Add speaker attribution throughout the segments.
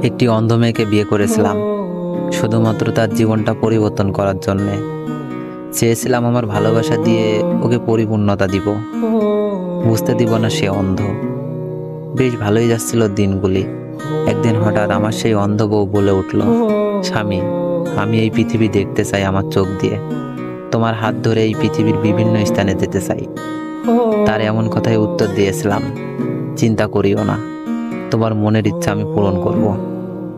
Speaker 1: একটি অন্ধ মেয়েকে বিয়ে করেছিলাম শুধুমাত্র তার জীবনটা পরিবর্তন করার জন্যে। চেয়েছিলাম আমার ভালোবাসা দিয়ে ওকে পরিপূর্ণতা দিব, বুঝতে দিব না সে অন্ধ। বেশ ভালোই যাচ্ছিল দিনগুলি। একদিন হঠাৎ আমার সেই অন্ধ বউ বলে উঠল, স্বামী, আমি এই পৃথিবী দেখতে চাই আমার চোখ দিয়ে, তোমার হাত ধরে এই পৃথিবীর বিভিন্ন স্থানে যেতে চাই। তার এমন কথায় উত্তর দিয়েছিলাম, চিন্তা করিও না, তোমার মনের ইচ্ছা আমি পূরণ করব।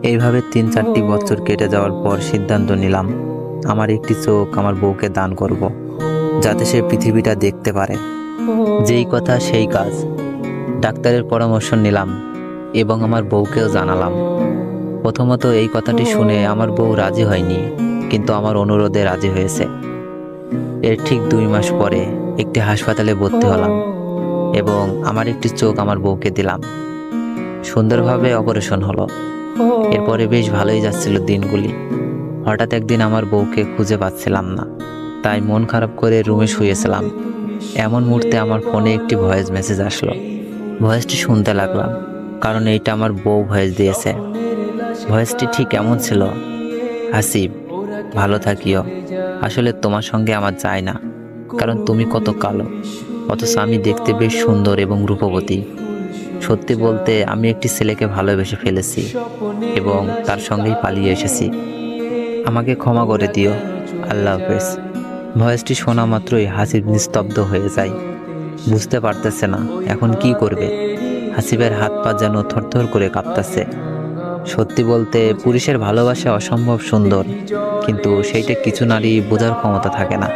Speaker 1: এইভাবে 3-4টি বছর কেটে যাওয়ার পর সিদ্ধান্ত নিলাম, আমার একটি চোখ আমার বউকে দান করব, যাতে সে পৃথিবীটা দেখতে পারে। যেই কথা সেই কাজ। ডাক্তারের পরামর্শ নিলাম এবং আমার বউকেও জানালাম। প্রথমত এই কথাটি শুনে আমার বউ রাজি হয়নি, কিন্তু আমার অনুরোধে রাজি হয়েছে। এর ঠিক 2 মাস পরে একটি হাসপাতালে ভর্তি হলাম এবং আমার একটি চোখ আমার বউকে দিলাম। সুন্দরভাবে অপারেশন হলো। এরপরে বেশ ভালোই যাচ্ছিল দিনগুলি। হঠাৎ একদিন আমার বউকে খুঁজে পাচ্ছিলাম না, তাই মন খারাপ করে রুমে শুয়েছিলাম। এমন মুহূর্তে আমার ফোনে একটি ভয়েস মেসেজ আসলো। ভয়েসটি শুনতে লাগলাম, কারণ এইটা আমার বউ ভয়েস দিয়েছে। ভয়েসটি ঠিক এমন ছিল, হাসিব, ভালো থাকিও, আসলে তোমার সঙ্গে আমার যায় না, কারণ তুমি কত কালো, অথচ আমি দেখতে বেশ সুন্দর এবং রূপবতী। সত্যি বলতে আমি একটি ছেলেকে ভালোবেসে ফেলেছি এবং তার সঙ্গেই পালিয়ে এসেছি। আমাকে ক্ষমা করে দিও, আল্লাহ হাফেজ। ভয়েসটি শোনা মাত্রই হাসিব নিস্তব্ধ হয়ে যায়। বুঝতে পারতেছে না এখন কি করবে। হাসিবের হাত পা যেন থরথর করে কাঁপতেছে। সত্যি বলতে পুরুষের ভালোবাসা অসম্ভব সুন্দর, কিন্তু সেইটা কিছু নারী বোঝার ক্ষমতা থাকে না।